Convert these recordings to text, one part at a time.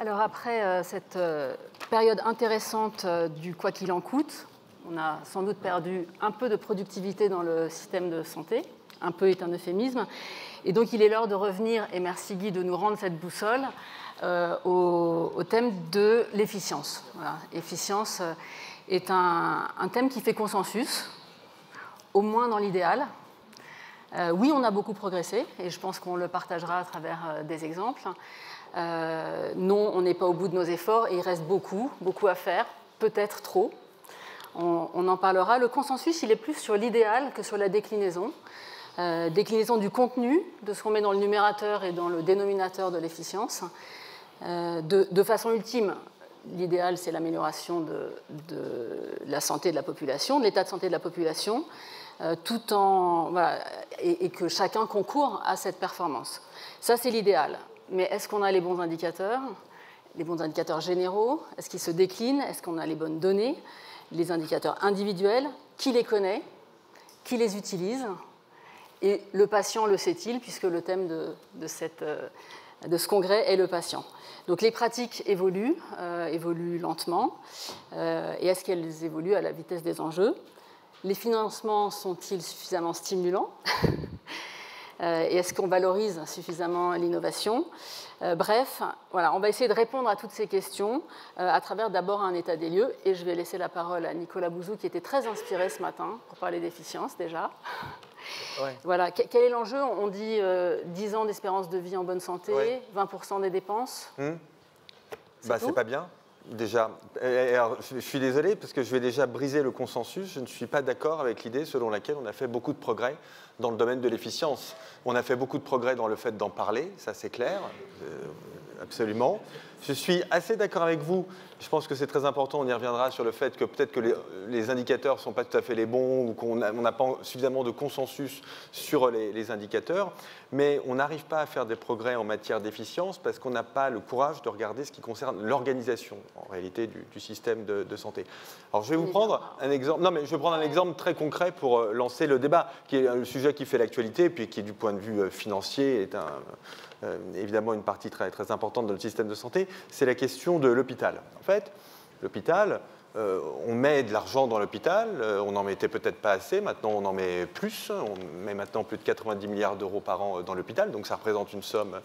Alors après cette période intéressante du quoi qu'il en coûte, on a sans doute perdu un peu de productivité dans le système de santé. Un peu est un euphémisme. Et donc il est l'heure de revenir, et merci Guy de nous rendre cette boussole, au thème de l'efficience. Voilà. Efficience est un thème qui fait consensus, au moins dans l'idéal. Oui, on a beaucoup progressé, et je pense qu'on le partagera à travers des exemples. Non, on n'est pas au bout de nos efforts, et il reste beaucoup à faire, peut-être trop. On en parlera. Le consensus, il est plus sur l'idéal que sur la déclinaison. Déclinaison du contenu, de ce qu'on met dans le numérateur et dans le dénominateur de l'efficience. De façon ultime, l'idéal, c'est l'amélioration de la santé de la population, de l'état de santé de la population, tout en, voilà, et que chacun concourt à cette performance. Ça, c'est l'idéal. Mais est-ce qu'on a les bons indicateurs généraux? Est-ce qu'ils se déclinent? Est-ce qu'on a les bonnes données? Les indicateurs individuels, qui les connaît? Qui les utilise? Et le patient le sait-il, puisque le thème de ce congrès est le patient. Donc les pratiques évoluent lentement. Et est-ce qu'elles évoluent à la vitesse des enjeux? Les financements sont-ils suffisamment stimulants? Et est-ce qu'on valorise suffisamment l'innovation? Bref, voilà, on va essayer de répondre à toutes ces questions à travers d'abord un état des lieux. Et je vais laisser la parole à Nicolas Bouzou, qui était très inspiré ce matin pour parler d'efficience déjà. Ouais. Voilà. Quel est l'enjeu? On dit 10 ans d'espérance de vie en bonne santé, ouais. 20% des dépenses. C'est pas bien, déjà. Alors, je suis désolé, parce que je vais déjà briser le consensus. Je ne suis pas d'accord avec l'idée selon laquelle on a fait beaucoup de progrès dans le domaine de l'efficience. On a fait beaucoup de progrès dans le fait d'en parler, ça c'est clair, absolument. Je suis assez d'accord avec vous. Je pense que c'est très important, on y reviendra sur le fait que peut-être que les indicateurs ne sont pas tout à fait les bons ou qu'on n'a pas suffisamment de consensus sur les indicateurs, mais on n'arrive pas à faire des progrès en matière d'efficience parce qu'on n'a pas le courage de regarder ce qui concerne l'organisation, en réalité, du système de santé. Alors je vais vous prendre un exemple, non mais je vais prendre un exemple très concret pour lancer le débat, qui est le sujet qui fait l'actualité, puis qui du point de vue financier est évidemment une partie très, très importante de notre système de santé, c'est la question de l'hôpital. En fait, l'hôpital, on met de l'argent dans l'hôpital, on n'en mettait peut-être pas assez, maintenant on en met plus, on met maintenant plus de 90 milliards d'euros par an dans l'hôpital, donc ça représente une somme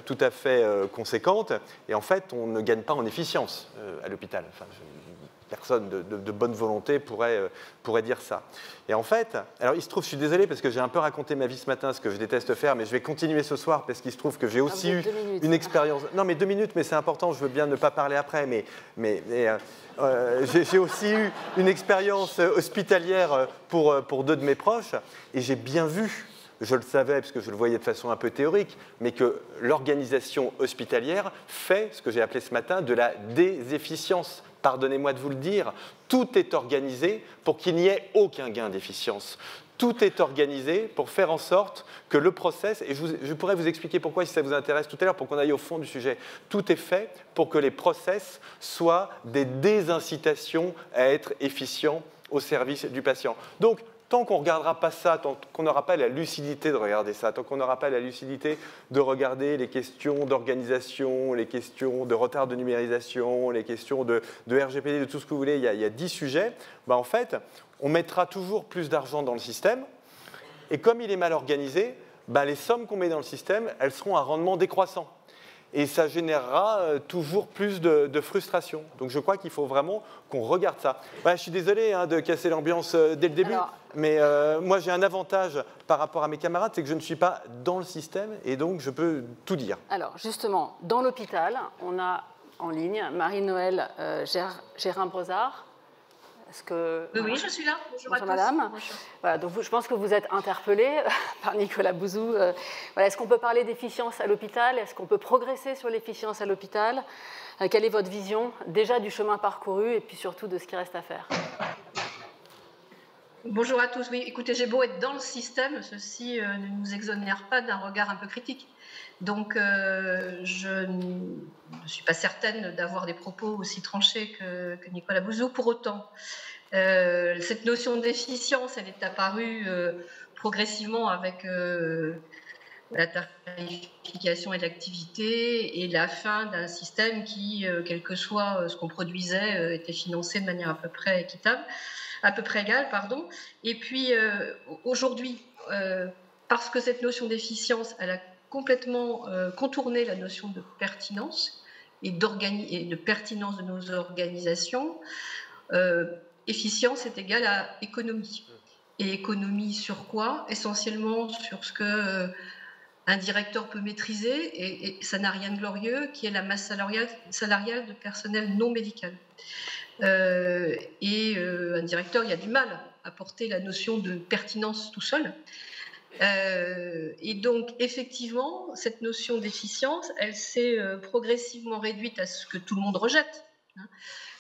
tout à fait conséquente, et en fait on ne gagne pas en efficience à l'hôpital. Enfin, personne de bonne volonté pourrait dire ça. Et en fait, alors il se trouve, je suis désolé parce que j'ai un peu raconté ma vie ce matin, ce que je déteste faire, mais je vais continuer ce soir parce qu'il se trouve que j'ai aussi eu une expérience... Non mais 2 minutes, mais c'est important, je veux bien ne pas parler après, mais j'ai aussi eu une expérience hospitalière pour 2 de mes proches, et j'ai bien vu, je le savais parce que je le voyais de façon un peu théorique, mais que l'organisation hospitalière fait ce que j'ai appelé ce matin de la désefficience. Pardonnez-moi de vous le dire, tout est organisé pour qu'il n'y ait aucun gain d'efficience. Tout est organisé pour faire en sorte que le process, et je pourrais vous expliquer pourquoi si ça vous intéresse tout à l'heure, pour qu'on aille au fond du sujet, tout est fait pour que les process soient des désincitations à être efficients au service du patient. Donc, tant qu'on ne regardera pas ça, tant qu'on n'aura pas la lucidité de regarder ça, tant qu'on n'aura pas la lucidité de regarder les questions d'organisation, les questions de retard de numérisation, les questions de RGPD, de tout ce que vous voulez, il y a 10 sujets, en fait, on mettra toujours plus d'argent dans le système, et comme il est mal organisé, les sommes qu'on met dans le système, elles seront à rendement décroissant. Et ça générera toujours plus de frustration. Donc je crois qu'il faut vraiment qu'on regarde ça. Je suis désolé de casser l'ambiance dès le début, mais moi j'ai un avantage par rapport à mes camarades, c'est que je ne suis pas dans le système et donc je peux tout dire. Alors justement, dans l'hôpital, on a en ligne Marie-Noëlle Gérin-Brozard. Oui, je suis là. Bonjour madame. Voilà, donc je pense que vous êtes interpellée par Nicolas Bouzou. Voilà, est-ce qu'on peut parler d'efficience à l'hôpital? Est-ce qu'on peut progresser sur l'efficience à l'hôpital? Quelle est votre vision déjà du chemin parcouru et puis surtout de ce qui reste à faire? Bonjour à tous. Oui, écoutez, j'ai beau être dans le système, ceci ne nous exonère pas d'un regard un peu critique. Donc, je ne suis pas certaine d'avoir des propos aussi tranchés que Nicolas Bouzou. Pour autant, cette notion d'efficience, elle est apparue progressivement avec la tarification et l'activité et la fin d'un système qui, quel que soit ce qu'on produisait, était financé de manière à peu près équitable, à peu près égale, pardon. Et puis aujourd'hui, parce que cette notion d'efficience, elle a complètement contourné la notion de pertinence et de pertinence de nos organisations, efficience est égale à économie. Et économie sur quoi? Essentiellement sur ce que un directeur peut maîtriser, et ça n'a rien de glorieux, qui est la masse salariale de personnel non médical. Un directeur, il y a du mal à porter la notion de pertinence tout seul. Et donc, effectivement, cette notion d'efficience, elle s'est progressivement réduite à ce que tout le monde rejette, hein,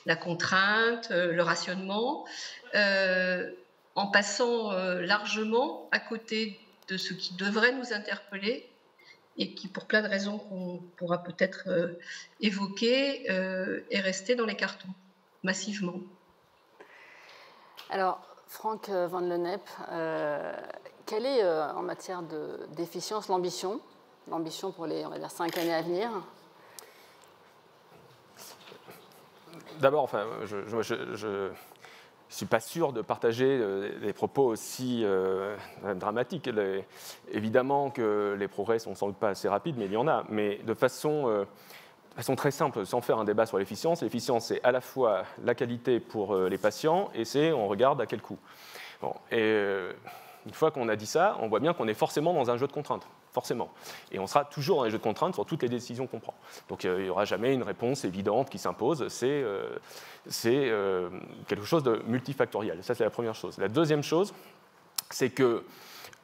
la contrainte, le rationnement, en passant largement à côté de ce qui devrait nous interpeller et qui, pour plein de raisons qu'on pourra peut-être évoquer, est resté dans les cartons, massivement. Alors, Franck Van Lennep, quelle est, en matière d'efficience, l'ambition pour les, on va dire, 5 années à venir? D'abord, enfin, je ne suis pas sûr de partager des propos aussi dramatiques. Évidemment que les progrès ne sont sans doute pas assez rapides, mais il y en a. Mais de façon très simple, sans faire un débat sur l'efficience, c'est à la fois la qualité pour les patients et on regarde à quel coût. Bon, une fois qu'on a dit ça, on voit bien qu'on est forcément dans un jeu de contraintes. Forcément. Et on sera toujours dans les jeux de contraintes sur toutes les décisions qu'on prend. Donc il n'y aura jamais une réponse évidente qui s'impose. C'est quelque chose de multifactoriel. Ça, c'est la première chose. La deuxième chose, c'est que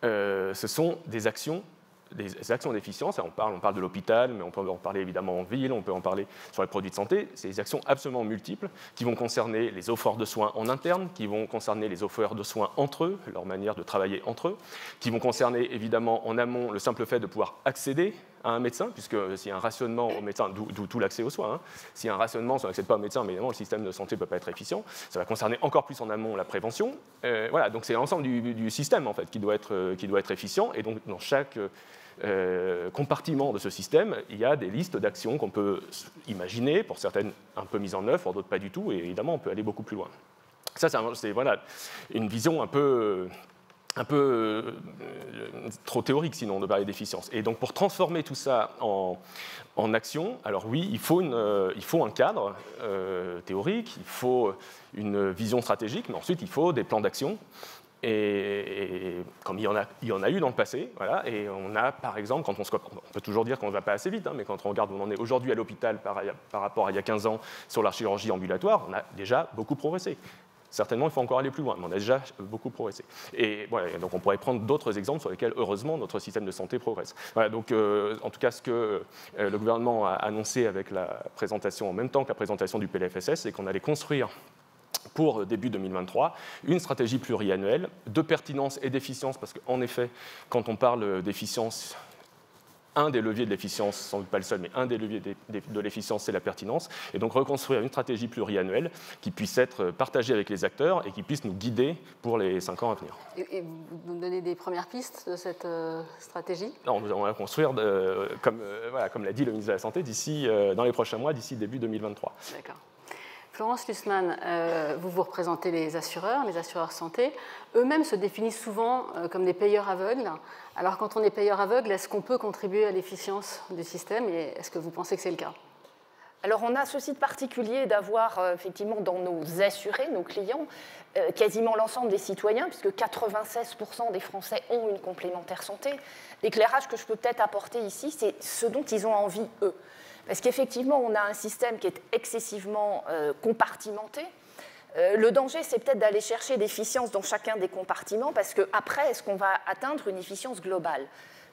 ce sont des actions d'efficience. On parle de l'hôpital, mais on peut en parler évidemment en ville, on peut en parler sur les produits de santé. C'est des actions absolument multiples qui vont concerner les offreurs de soins en interne, qui vont concerner les offreurs de soins entre eux, leur manière de travailler entre eux, qui vont concerner évidemment en amont le simple fait de pouvoir accéder à un médecin, puisque s'il y a un rationnement au médecin, d'où tout l'accès aux soins, hein. S'il y a un rationnement, si on n'accède pas au médecin, mais évidemment le système de santé ne peut pas être efficient. Ça va concerner encore plus en amont la prévention. Voilà, donc c'est l'ensemble du système en fait qui doit être efficient, et donc dans chaque compartiment de ce système, il y a des listes d'actions qu'on peut imaginer, pour certaines un peu mises en œuvre, pour d'autres pas du tout, et évidemment on peut aller beaucoup plus loin. Ça, c'est voilà, une vision un peu trop théorique sinon de parler d'efficience. Et donc pour transformer tout ça en action, alors oui, il faut un cadre théorique, il faut une vision stratégique, mais ensuite il faut des plans d'action. Et comme il y en a eu dans le passé, voilà, et on a par exemple, on peut toujours dire qu'on ne va pas assez vite, hein, mais quand on regarde où on en est aujourd'hui à l'hôpital par rapport à il y a 15 ans sur la chirurgie ambulatoire, on a déjà beaucoup progressé. Certainement, il faut encore aller plus loin, mais on a déjà beaucoup progressé. Et voilà, donc on pourrait prendre d'autres exemples sur lesquels, heureusement, notre système de santé progresse. Voilà, donc, en tout cas, ce que le gouvernement a annoncé avec la présentation, en même temps que la présentation du PLFSS, c'est qu'on allait construire pour début 2023, une stratégie pluriannuelle de pertinence et d'efficience, parce qu'en effet, quand on parle d'efficience, un des leviers de l'efficience, sans doute pas le seul, mais un des leviers de l'efficience, c'est la pertinence, et donc reconstruire une stratégie pluriannuelle qui puisse être partagée avec les acteurs et qui puisse nous guider pour les 5 ans à venir. Et vous nous donnez des premières pistes de cette stratégie? Non, on va la construire, comme l'a dit le ministre de la Santé, dans les prochains mois, d'ici début 2023. D'accord. Florence Lussmann, vous représentez les assureurs santé. Eux-mêmes se définissent souvent comme des payeurs aveugles. Alors quand on est payeur aveugle, est-ce qu'on peut contribuer à l'efficience du système et est-ce que vous pensez que c'est le cas? Alors on a ceci de particulier d'avoir effectivement dans nos assurés, nos clients, quasiment l'ensemble des citoyens, puisque 96% des Français ont une complémentaire santé. L'éclairage que je peux peut-être apporter ici, c'est ce dont ils ont envie, eux. Parce qu'effectivement, on a un système qui est excessivement compartimenté. Le danger, c'est peut-être d'aller chercher l'efficience dans chacun des compartiments, parce qu'après, est-ce qu'on va atteindre une efficience globale?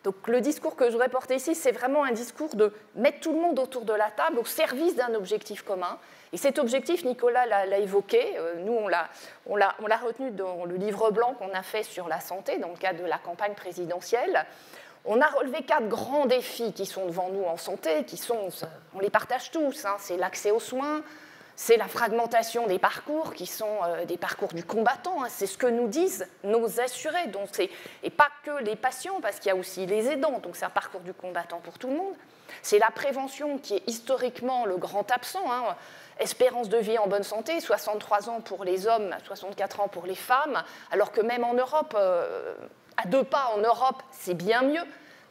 Donc le discours que je voudrais porter ici, c'est vraiment un discours de mettre tout le monde autour de la table au service d'un objectif commun. Et cet objectif, Nicolas l'a évoqué, nous on l'a retenu dans le livre blanc qu'on a fait sur la santé, dans le cadre de la campagne présidentielle. On a relevé 4 grands défis qui sont devant nous en santé, on les partage tous, hein, c'est l'accès aux soins, c'est la fragmentation des parcours qui sont des parcours du combattant. Hein. C'est ce que nous disent nos assurés. Donc et pas que les patients, parce qu'il y a aussi les aidants. Donc c'est un parcours du combattant pour tout le monde. C'est la prévention qui est historiquement le grand absent. Hein. Espérance de vie en bonne santé, 63 ans pour les hommes, 64 ans pour les femmes, alors que même en Europe, à 2 pas en Europe, c'est bien mieux.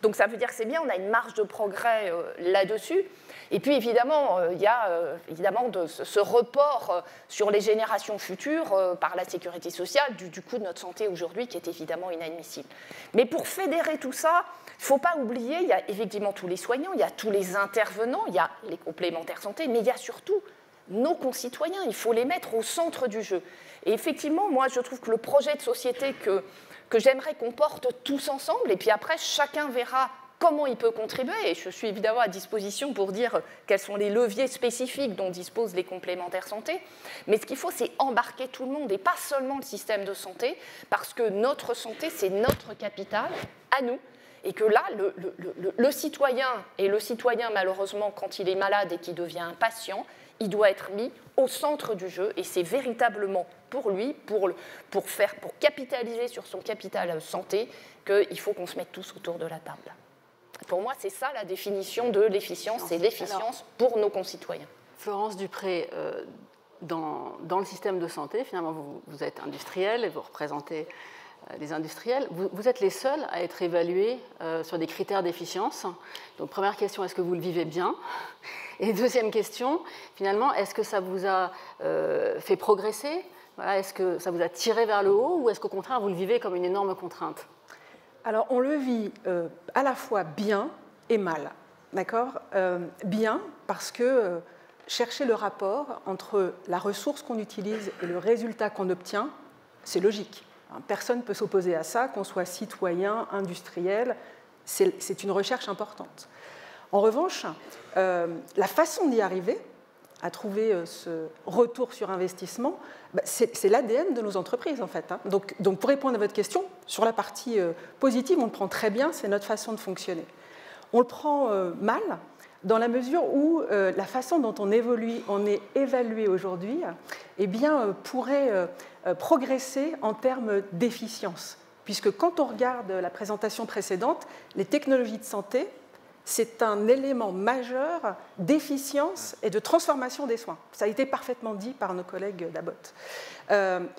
Donc ça veut dire que c'est bien, on a une marge de progrès là-dessus. Et puis évidemment, il y a évidemment ce report sur les générations futures par la sécurité sociale du coût de notre santé aujourd'hui qui est évidemment inadmissible. Mais pour fédérer tout ça, il ne faut pas oublier, il y a effectivement tous les soignants, il y a tous les intervenants, il y a les complémentaires santé, mais il y a surtout nos concitoyens, il faut les mettre au centre du jeu. Et effectivement, moi je trouve que le projet de société que j'aimerais qu'on porte tous ensemble, et puis après chacun verra comment il peut contribuer, et je suis évidemment à disposition pour dire quels sont les leviers spécifiques dont disposent les complémentaires santé, mais ce qu'il faut, c'est embarquer tout le monde, et pas seulement le système de santé, parce que notre santé, c'est notre capital, à nous, et que là, le citoyen, et le citoyen, malheureusement, quand il est malade et qu'il devient un patient, il doit être mis au centre du jeu, et c'est véritablement pour lui, pour capitaliser sur son capital santé, qu'il faut qu'on se mette tous autour de la table. Pour moi, c'est ça la définition de l'efficience, c'est l'efficience pour nos concitoyens. Florence Dupré, dans le système de santé, finalement, vous êtes industrielle et vous représentez les industriels. Vous êtes les seuls à être évalués sur des critères d'efficience. Donc, première question, est-ce que vous le vivez bien ? Et deuxième question, finalement, est-ce que ça vous a fait progresser ? Voilà, est-ce que ça vous a tiré vers le haut ou est-ce qu'au contraire, vous le vivez comme une énorme contrainte ? Alors, on le vit à la fois bien et mal, d'accord ? Bien, parce que chercher le rapport entre la ressource qu'on utilise et le résultat qu'on obtient, c'est logique. Personne ne peut s'opposer à ça, qu'on soit citoyen, industriel, c'est une recherche importante. En revanche, la façon d'y arriver, à trouver ce retour sur investissement, c'est l'ADN de nos entreprises, en fait. Donc, pour répondre à votre question, sur la partie positive, on le prend très bien, c'est notre façon de fonctionner. On le prend mal, dans la mesure où la façon dont on est évalué aujourd'hui, eh bien, pourrait progresser en termes d'efficience. Puisque quand on regarde la présentation précédente, les technologies de santé, c'est un élément majeur d'efficience et de transformation des soins. Ça a été parfaitement dit par nos collègues d'Abbott.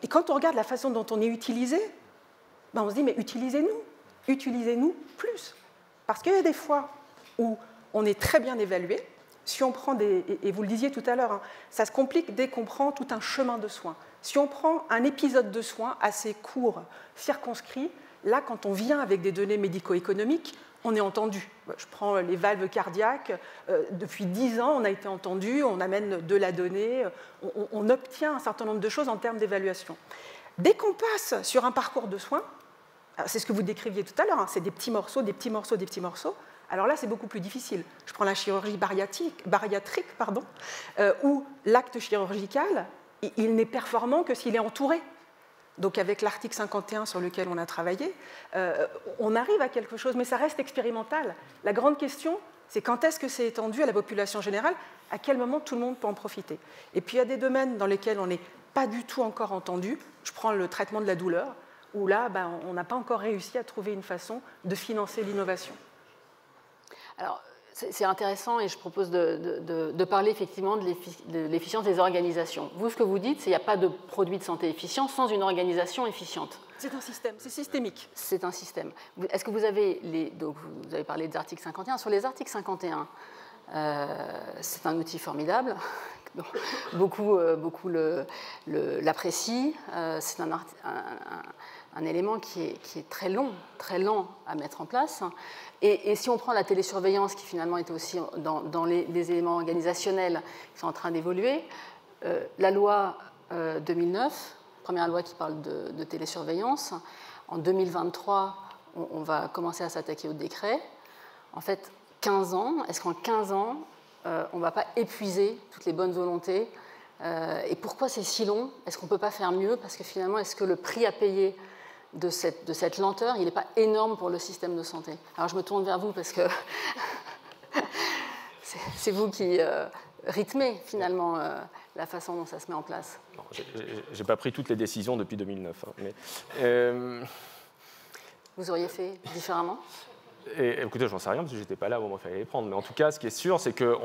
Et quand on regarde la façon dont on est utilisé, on se dit, mais utilisez-nous plus. Parce qu'il y a des fois où on est très bien évalué. Si on prend et vous le disiez tout à l'heure, ça se complique dès qu'on prend tout un chemin de soins. Si on prend un épisode de soins assez court, circonscrit, là, quand on vient avec des données médico-économiques, on est entendu. Je prends les valves cardiaques. Depuis 10 ans, on a été entendu, on amène de la donnée, on obtient un certain nombre de choses en termes d'évaluation. Dès qu'on passe sur un parcours de soins, c'est ce que vous décriviez tout à l'heure, c'est des petits morceaux, des petits morceaux, des petits morceaux. Alors là, c'est beaucoup plus difficile. Je prends la chirurgie bariatrique, où l'acte chirurgical, il n'est performant que s'il est entouré. Donc avec l'article 51 sur lequel on a travaillé, on arrive à quelque chose, mais ça reste expérimental. La grande question, c'est quand est-ce que c'est étendu à la population générale, à quel moment tout le monde peut en profiter. Et puis il y a des domaines dans lesquels on n'est pas du tout encore entendu. Je prends le traitement de la douleur, où là, on n'a pas encore réussi à trouver une façon de financer l'innovation. Alors, c'est intéressant et je propose de parler effectivement de l'efficience des organisations. Vous, ce que vous dites, c'est qu'il n'y a pas de produit de santé efficient sans une organisation efficiente. C'est un système, c'est systémique. C'est un système. Est-ce que vous avez donc vous avez parlé des articles 51. Sur les articles 51, c'est un outil formidable. Beaucoup l'apprécient. C'est un élément qui est très lent à mettre en place. Et si on prend la télésurveillance, qui finalement est aussi dans les éléments organisationnels qui sont en train d'évoluer, la loi 2009, première loi qui parle de télésurveillance, en 2023, on va commencer à s'attaquer au décret. En fait, 15 ans, est-ce qu'en 15 ans, on ne va pas épuiser toutes les bonnes volontés et pourquoi c'est si long? Est-ce qu'on ne peut pas faire mieux? Parce que finalement, est-ce que le prix à payer de cette lenteur, il n'est pas énorme pour le système de santé? Alors je me tourne vers vous parce que c'est vous qui rythmer finalement la façon dont ça se met en place. Je n'ai pas pris toutes les décisions depuis 2009. Hein, mais, vous auriez fait différemment? Écoutez, j'en sais rien parce que je n'étais pas là au moment où il fallait les prendre. Mais en tout cas, ce qui est sûr, c'est que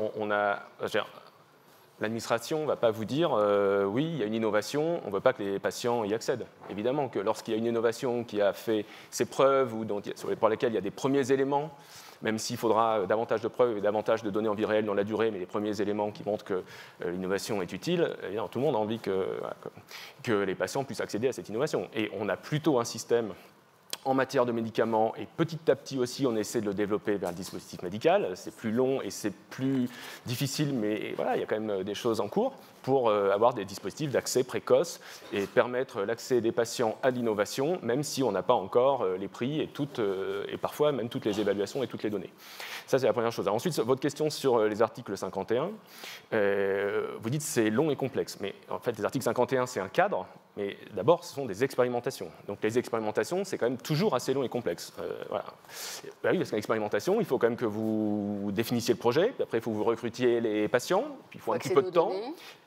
l'administration ne va pas vous dire oui, il y a une innovation, on ne veut pas que les patients y accèdent. Évidemment que lorsqu'il y a une innovation qui a fait ses preuves ou pour lesquelles il y a des premiers éléments, même s'il faudra davantage de preuves et davantage de données en vie réelle dans la durée, mais les premiers éléments qui montrent que l'innovation est utile, tout le monde a envie que les patients puissent accéder à cette innovation. Et on a plutôt un système en matière de médicaments, et petit à petit aussi, on essaie de le développer vers le dispositif médical. C'est plus long et c'est plus difficile, mais voilà, il y a quand même des choses en cours pour avoir des dispositifs d'accès précoce et permettre l'accès des patients à l'innovation, même si on n'a pas encore les prix et parfois même toutes les évaluations et toutes les données. Ça, c'est la première chose. Alors, ensuite, votre question sur les articles 51, vous dites que c'est long et complexe. Mais en fait, les articles 51, c'est un cadre, mais d'abord, ce sont des expérimentations. Donc les expérimentations, c'est quand même toujours assez long et complexe. Voilà. Ben oui, parce qu'une expérimentation, il faut quand même que vous définissiez le projet, puis après, il faut que vous recrutiez les patients, puis il faut un petit peu de temps.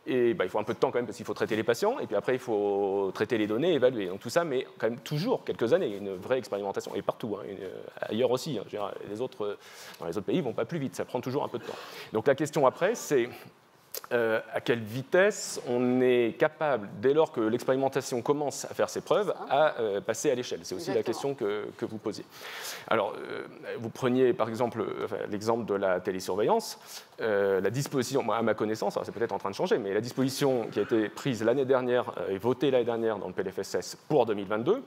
Et il faut un peu de temps quand même parce qu'il faut traiter les patients, et puis après il faut traiter les données, évaluer. Donc tout ça, mais quand même toujours quelques années, une vraie expérimentation, et partout, hein, ailleurs aussi. Hein, dans les autres pays, ils ne vont pas plus vite, ça prend toujours un peu de temps. Donc la question après, c'est à quelle vitesse on est capable, dès lors que l'expérimentation commence à faire ses preuves, à passer à l'échelle. C'est aussi la question que vous posiez. Alors, vous preniez par exemple l'exemple de la télésurveillance. La disposition, à ma connaissance, c'est peut-être en train de changer, mais la disposition qui a été prise l'année dernière et votée l'année dernière dans le PLFSS pour 2022,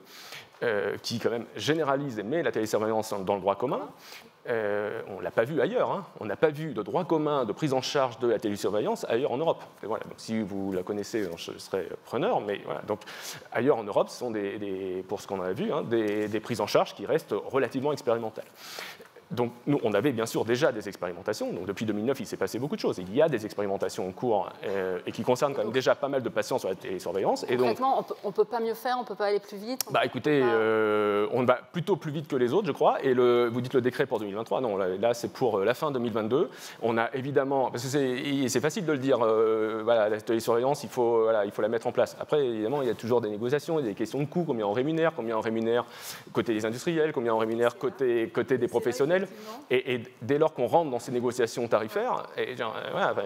qui quand même généralise et met la télésurveillance dans le droit commun, on ne l'a pas vu ailleurs. Hein. On n'a pas vu de droit commun de prise en charge de la télésurveillance ailleurs en Europe. Et voilà, donc, si vous la connaissez, je serai preneur. Mais voilà, donc, ailleurs en Europe, ce sont pour ce qu'on a vu, hein, des prises en charge qui restent relativement expérimentales. Donc, nous, on avait bien sûr déjà des expérimentations. Donc, depuis 2009, il s'est passé beaucoup de choses. Il y a des expérimentations en cours et qui concernent quand même déjà pas mal de patients sur la télésurveillance. Concrètement, on ne peut pas mieux faire, on ne peut pas aller plus vite. Écoutez, on va plutôt plus vite que les autres, je crois. Et vous dites le décret pour 2023. Non, là, c'est pour la fin 2022. On a évidemment, parce que c'est facile de le dire, voilà, la télésurveillance, il faut la mettre en place. Après, évidemment, il y a toujours des négociations, il y a des questions de coûts, combien on rémunère côté des industriels, combien on rémunère côté des professionnels. Et dès lors qu'on rentre dans ces négociations tarifaires,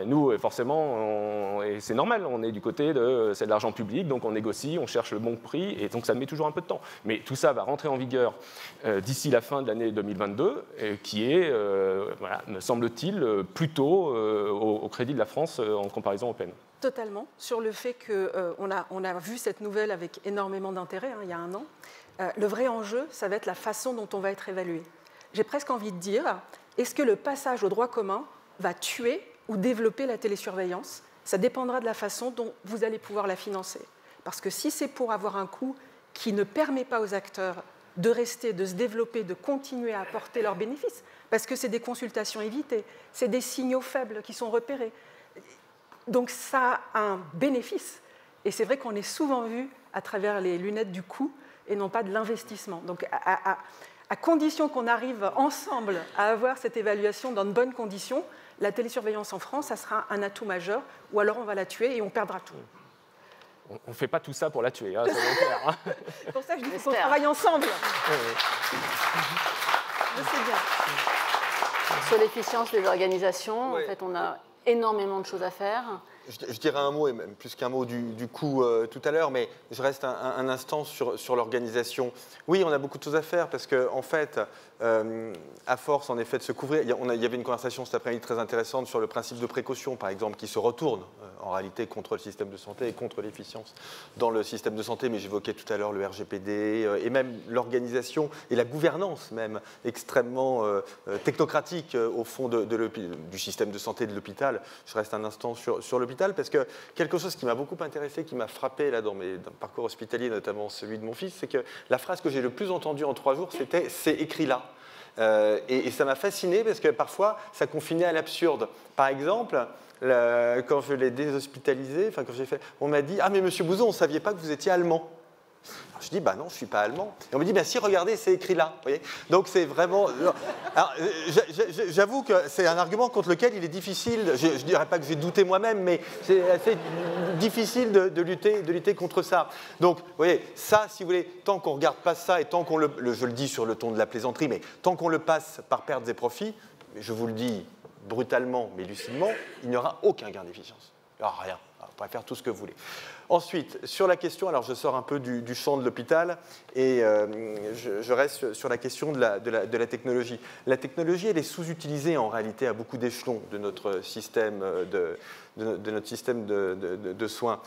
nous, forcément, et c'est normal, on est du côté c'est de l'argent public, donc on négocie, on cherche le bon prix, et donc ça met toujours un peu de temps. Mais tout ça va rentrer en vigueur d'ici la fin de l'année 2022, qui est, me semble-t-il, plutôt au crédit de la France en comparaison européenne. Totalement, sur le fait qu'on a vu cette nouvelle avec énormément d'intérêt, il y a un an. Le vrai enjeu, ça va être la façon dont on va être évalué. J'ai presque envie de dire, est-ce que le passage au droit commun va tuer ou développer la télésurveillance? Ça dépendra de la façon dont vous allez pouvoir la financer. Parce que si c'est pour avoir un coût qui ne permet pas aux acteurs de rester, de se développer, de continuer à apporter leurs bénéfices, parce que c'est des consultations évitées, c'est des signaux faibles qui sont repérés. Donc ça a un bénéfice. Et c'est vrai qu'on est souvent vu à travers les lunettes du coût et non pas de l'investissement. Donc à condition qu'on arrive ensemble à avoir cette évaluation dans de bonnes conditions, la télésurveillance en France, ça sera un atout majeur, ou alors on va la tuer et on perdra tout. On ne fait pas tout ça pour la tuer, hein, c'est clair. Hein. C'est pour ça que je dis qu'on travaille ensemble. Je sais bien. Sur l'efficience des organisations, en fait, on a énormément de choses à faire. Je dirais un mot, et même plus qu'un mot, du coût tout à l'heure, mais je reste un instant sur l'organisation. Oui, on a beaucoup de choses à faire parce qu'en fait, à force en effet de se couvrir, il y avait une conversation cet après-midi très intéressante sur le principe de précaution, par exemple, qui se retourne en réalité contre le système de santé et contre l'efficience dans le système de santé, mais j'évoquais tout à l'heure le RGPD et même l'organisation et la gouvernance même extrêmement technocratique au fond du système de santé de l'hôpital. Je reste un instant sur l'hôpital parce que quelque chose qui m'a beaucoup intéressé, qui m'a frappé là dans le parcours hospitalier, notamment celui de mon fils, c'est que la phrase que j'ai le plus entendue en 3 jours, c'était « c'est écrit là ». Et ça m'a fasciné parce que parfois, ça confinait à l'absurde. Par exemple, quand je l'ai déshospitalisé, quand j'ai fait, on m'a dit « Ah mais monsieur Bouzon, on ne saviez pas que vous étiez allemand ». Alors, je dis, bah non, je ne suis pas allemand. Et on me dit, bah si, regardez, c'est écrit là. Vous voyez, donc c'est vraiment... Alors, j'avoue que c'est un argument contre lequel il est difficile, je ne dirais pas que j'ai douté moi-même, mais c'est assez difficile de lutter contre ça. Donc, vous voyez, ça, si vous voulez, tant qu'on ne regarde pas ça, et tant qu'on je le dis sur le ton de la plaisanterie, mais tant qu'on le passe par pertes et profits, je vous le dis brutalement mais lucidement, il n'y aura aucun gain d'efficience. Il n'y aura rien. Vous pourrez faire tout ce que vous voulez. Ensuite, sur la question, alors je sors un peu du champ de l'hôpital et je reste sur la question de la technologie. La technologie, elle est sous-utilisée en réalité à beaucoup d'échelons de notre système de soins.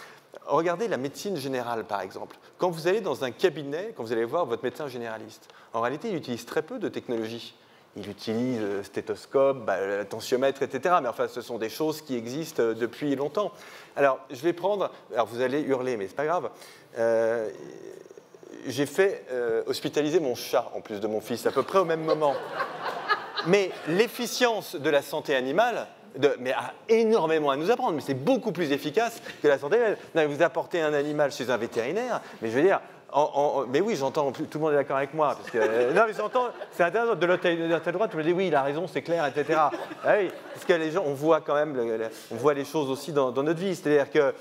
Regardez la médecine générale, par exemple. Quand vous allez dans un cabinet, quand vous allez voir votre médecin généraliste, en réalité, il utilise très peu de technologie. Il utilise stéthoscope, tensiomètre, etc. Mais enfin, ce sont des choses qui existent depuis longtemps. Alors, je vais prendre... Alors, vous allez hurler, mais c'est pas grave. J'ai fait hospitaliser mon chat, en plus de mon fils, à peu près au même moment. Mais l'efficience de la santé animale... a énormément à nous apprendre, mais c'est beaucoup plus efficace que la santé animale. Vous apportez un animal chez un vétérinaire, mais je veux dire... mais oui, j'entends, tout le monde est d'accord avec moi. Parce que, non, mais j'entends, c'est intéressant, de l'autre droite, tu me dis oui, il a raison, c'est clair, etc. Ah oui, parce que les gens, on voit quand même, on voit les choses aussi dans notre vie. C'est-à-dire que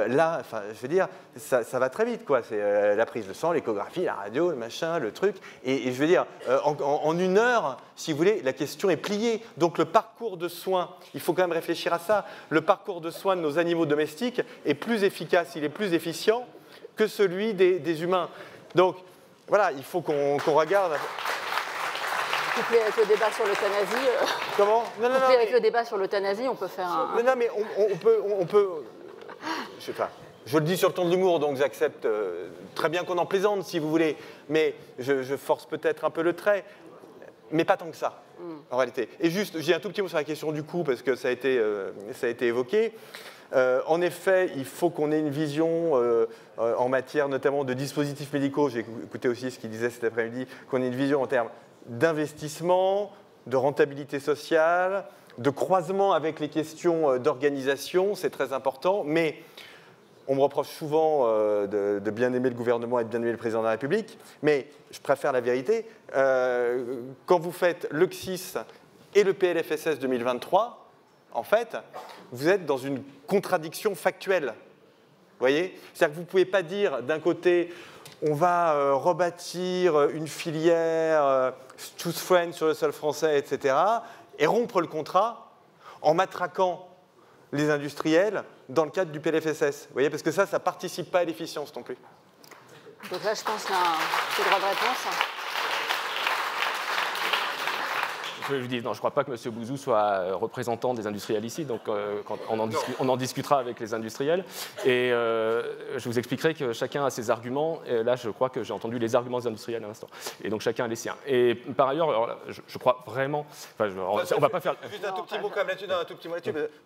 là, enfin, je veux dire, ça va très vite, quoi. C'est la prise de sang, l'échographie, la radio, le machin, le truc. Et je veux dire, en une heure, si vous voulez, la question est pliée. Donc le parcours de soins, il faut quand même réfléchir à ça. Le parcours de soins de nos animaux domestiques est plus efficace, il est plus efficient que celui des humains. Donc, voilà, il faut qu'on regarde... Couplé avec le débat sur l'euthanasie... Comment ? Non, couplé avec le débat sur l'euthanasie, on peut faire un... Non, mais on peut... Je le dis sur le ton de l'humour, donc j'accepte très bien qu'on en plaisante, si vous voulez, mais je force peut-être un peu le trait, mais pas tant que ça, en réalité. Et juste, j'ai un tout petit mot sur la question du coût, parce que ça a été évoqué. En effet, il faut qu'on ait une vision en matière notamment de dispositifs médicaux. J'ai écouté aussi ce qu'il disait cet après-midi, qu'on ait une vision en termes d'investissement, de rentabilité sociale, de croisement avec les questions d'organisation, c'est très important. Mais on me reproche souvent de bien aimer le gouvernement et de bien aimer le président de la République, mais je préfère la vérité. Quand vous faites le CSIS et le PLFSS 2023, en fait, vous êtes dans une contradiction factuelle. Vous voyez ? C'est-à-dire que vous ne pouvez pas dire, d'un côté, on va rebâtir une filière Choose Friends sur le sol français, etc., et rompre le contrat en matraquant les industriels dans le cadre du PLFSS. Vous voyez ? Parce que ça ne participe pas à l'efficience non plus. Donc là, je pense qu'il y a un petit droit de réponse. Je dis, non, je ne crois pas que M. Bouzou soit représentant des industriels ici, donc on en discutera avec les industriels. Et je vous expliquerai que chacun a ses arguments. Et là, je crois que j'ai entendu les arguments des industriels à l'instant. Et donc chacun a les siens. Et par ailleurs, alors là, je crois vraiment... Enfin, on ne va pas faire... Juste un tout petit mot quand même là-dessus.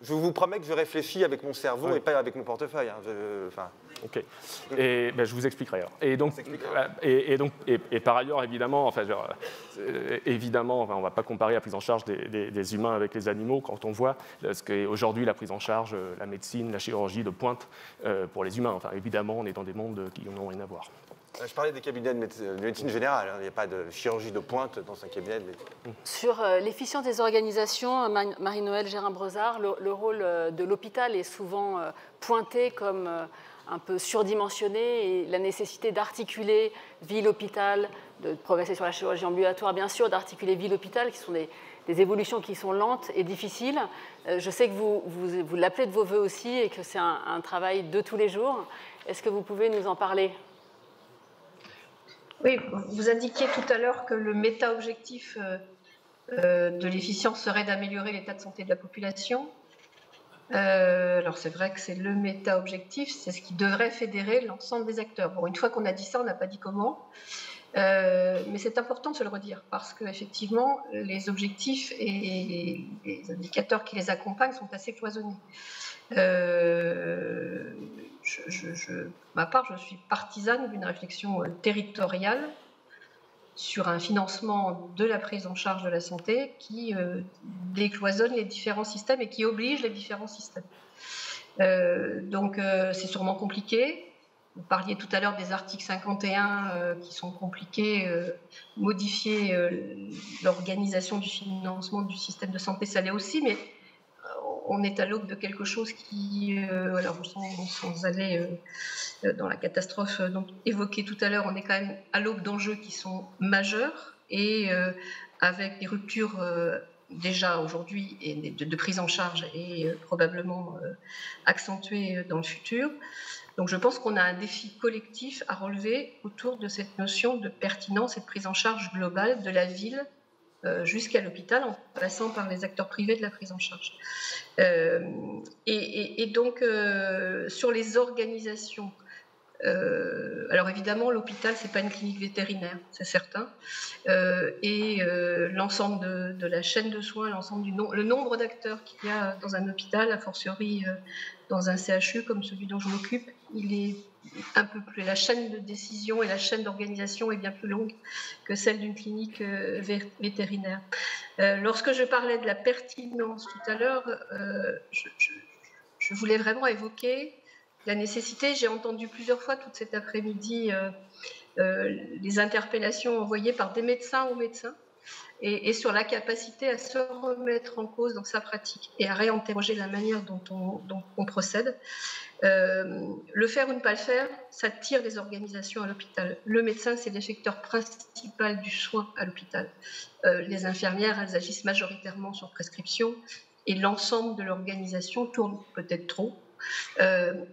Je vous promets que je réfléchis avec mon cerveau et pas avec mon portefeuille. Ok. Et je vous expliquerai alors. Et par ailleurs, évidemment, on ne va pas comparer la prise en charge des humains avec les animaux quand on voit ce qu'est aujourd'hui la prise en charge, la médecine, la chirurgie de pointe pour les humains. Enfin, évidemment, on est dans des mondes qui n'ont rien à voir. Je parlais des cabinets de médecine générale. Il n'y a pas de chirurgie de pointe dans un cabinet de médecine. Sur l'efficience des organisations, Marie-Noëlle Gérin-Brezard, le rôle de l'hôpital est souvent pointé comme un peu surdimensionné et la nécessité d'articuler ville-hôpital, de progresser sur la chirurgie ambulatoire, bien sûr, d'articuler ville-hôpital, qui sont des évolutions qui sont lentes et difficiles. Je sais que vous l'appelez de vos voeux aussi et que c'est un travail de tous les jours. Est-ce que vous pouvez nous en parler ? Oui, vous indiquiez tout à l'heure que le méta-objectif de l'efficience serait d'améliorer l'état de santé de la population. Alors c'est vrai que c'est le méta-objectif, c'est ce qui devrait fédérer l'ensemble des acteurs. Bon, une fois qu'on a dit ça, on n'a pas dit comment, mais c'est important de se le redire parce qu'effectivement, les objectifs et les indicateurs qui les accompagnent sont assez cloisonnés. Ma part, je suis partisane d'une réflexion territoriale sur un financement de la prise en charge de la santé qui décloisonne les différents systèmes et qui oblige les différents systèmes. Donc c'est sûrement compliqué. Vous parliez tout à l'heure des articles 51 qui sont compliqués, modifier l'organisation du financement du système de santé, ça l'est aussi, mais on est à l'aube de quelque chose qui, alors sans aller dans la catastrophe donc, évoquée tout à l'heure, on est quand même à l'aube d'enjeux qui sont majeurs et avec des ruptures déjà aujourd'hui et de prise en charge et probablement accentuées dans le futur. Donc je pense qu'on a un défi collectif à relever autour de cette notion de pertinence et de prise en charge globale de la ville jusqu'à l'hôpital, en passant par les acteurs privés de la prise en charge. Et donc, sur les organisations, alors évidemment, l'hôpital, ce n'est pas une clinique vétérinaire, c'est certain. Et l'ensemble de la chaîne de soins, le nombre d'acteurs qu'il y a dans un hôpital, a fortiori dans un CHU comme celui dont je m'occupe, il est un peu plus. La chaîne de décision et la chaîne d'organisation est bien plus longue que celle d'une clinique vétérinaire. Lorsque je parlais de la pertinence tout à l'heure, je voulais vraiment évoquer la nécessité. J'ai entendu plusieurs fois tout cet après-midi les interpellations envoyées par des médecins aux médecins et sur la capacité à se remettre en cause dans sa pratique et à réinterroger la manière dont on procède. Le faire ou ne pas le faire, ça tire les organisations à l'hôpital. Le médecin, c'est l'effecteur principal du soin à l'hôpital. Les infirmières, elles agissent majoritairement sur prescription et l'ensemble de l'organisation tourne peut-être trop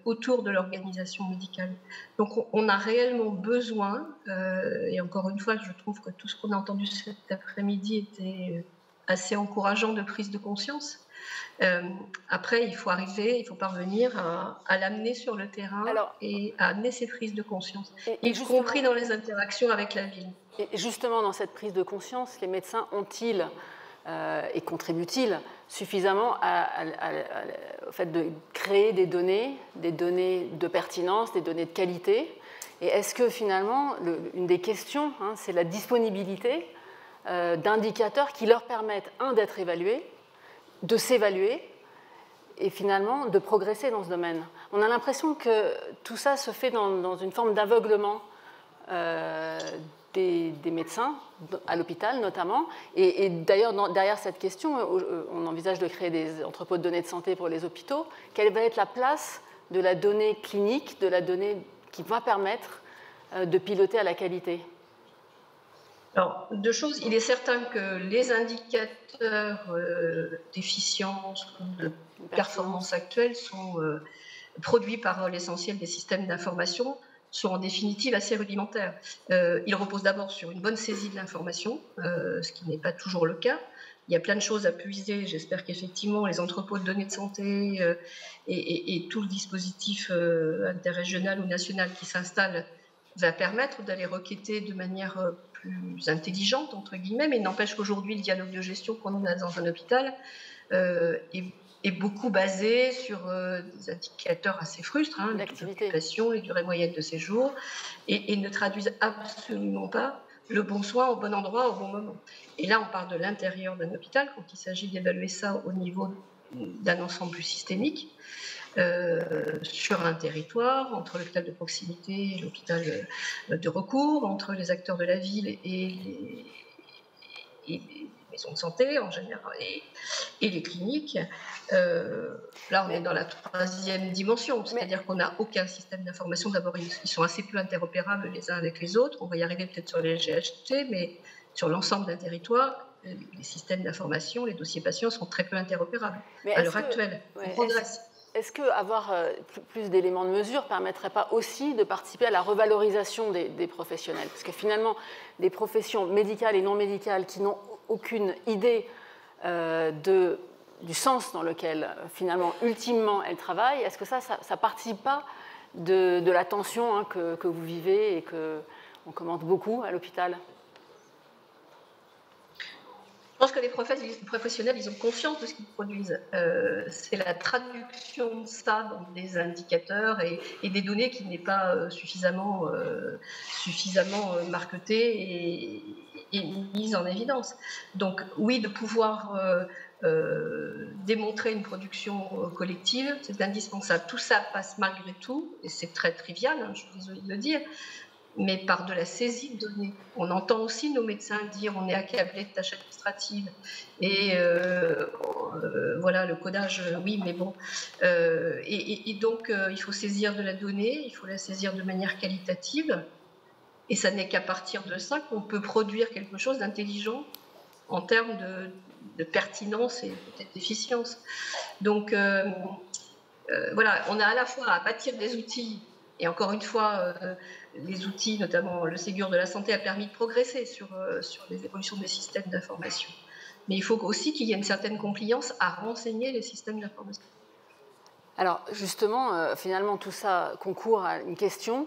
autour de l'organisation médicale. Donc on a réellement besoin, et encore une fois, je trouve que tout ce qu'on a entendu cet après-midi était assez encourageant de prise de conscience. Après, il faut parvenir à l'amener sur le terrain et à amener ces prises de conscience, y compris dans les interactions avec la ville. Et justement, dans cette prise de conscience, les médecins ont-ils et contribue-t-il suffisamment au fait de créer des données de pertinence, des données de qualité? Et est-ce que finalement, une des questions, c'est la disponibilité d'indicateurs qui leur permettent, d'être évalués, de s'évaluer et finalement de progresser dans ce domaine? On a l'impression que tout ça se fait dans une forme d'aveuglement des médecins, à l'hôpital notamment. Et d'ailleurs, derrière cette question, on envisage de créer des entrepôts de données de santé pour les hôpitaux. Quelle va être la place de la donnée clinique, de la donnée qui va permettre de piloter à la qualité? Alors, deux choses. Il est certain que les indicateurs d'efficience ou de performance actuels sont produits par l'essentiel des systèmes d'information, sont en définitive assez rudimentaires. Ils reposent d'abord sur une bonne saisie de l'information, ce qui n'est pas toujours le cas. Il y a plein de choses à puiser. J'espère qu'effectivement, les entrepôts de données de santé et tout le dispositif interrégional ou national qui s'installe va permettre d'aller requêter de manière plus intelligente, entre guillemets, mais il n'empêche qu'aujourd'hui, le dialogue de gestion qu'on a dans un hôpital est beaucoup basé sur des indicateurs assez frustres, le taux d'occupation, les durées moyennes de séjour, et ne traduisent absolument pas le bon soin au bon endroit, au bon moment. Et là, on parle de l'intérieur d'un hôpital, quand il s'agit d'évaluer ça au niveau d'un ensemble plus systémique, sur un territoire, entre l'hôpital de proximité et l'hôpital de recours, entre les acteurs de la ville et les maisons de santé en général et les cliniques. Là, on est dans la troisième dimension, c'est-à-dire qu'on n'a aucun système d'information. D'abord, ils sont assez peu interopérables les uns avec les autres. On va y arriver peut-être sur les GHT, mais sur l'ensemble d'un territoire, les systèmes d'information, les dossiers patients sont très peu interopérables à l'heure actuelle. On progresse. Est-ce qu'avoir plus d'éléments de mesure ne permettrait pas aussi de participer à la revalorisation des professionnels? Parce que finalement, des professions médicales et non médicales qui n'ont aucune idée du sens dans lequel, finalement, ultimement, elles travaillent, est-ce que ça ne participe pas de la tension que vous vivez et qu'on commente beaucoup à l'hôpital? Je pense que les professionnels, ils ont conscience de ce qu'ils produisent. C'est la traduction de ça dans des indicateurs et des données qui n'est pas suffisamment marketée et mise en évidence. Donc oui, de pouvoir démontrer une production collective, c'est indispensable. Tout ça passe malgré tout, et c'est très trivial, hein, je suis désolée de le dire, mais par de la saisie de données. On entend aussi nos médecins dire on est accablé de tâches administratives et voilà, le codage, oui, mais bon. Et donc, il faut saisir de la donnée, il faut la saisir de manière qualitative, et ça n'est qu'à partir de ça qu'on peut produire quelque chose d'intelligent en termes de pertinence et peut-être d'efficience. Donc, voilà, on a à la fois à bâtir des outils, et encore une fois, les outils, notamment le Ségur de la santé, a permis de progresser sur les évolutions des systèmes d'information. Mais il faut aussi qu'il y ait une certaine compliance à renseigner les systèmes d'information. Alors justement, finalement, tout ça concourt à une question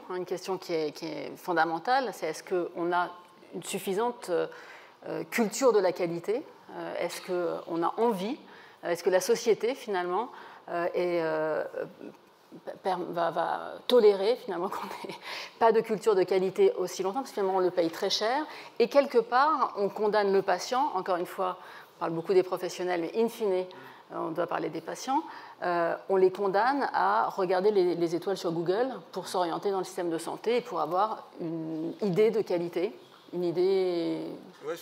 qui est fondamentale, c'est est-ce qu'on a une suffisante culture de la qualité? Est-ce qu'on a envie? Est-ce que la société, finalement, va tolérer finalement qu'on n'ait pas de culture de qualité aussi longtemps, parce que finalement on le paye très cher, et quelque part on condamne le patient, encore une fois on parle beaucoup des professionnels, mais in fine on doit parler des patients, on les condamne à regarder les étoiles sur Google pour s'orienter dans le système de santé et pour avoir une idée de qualité, une idée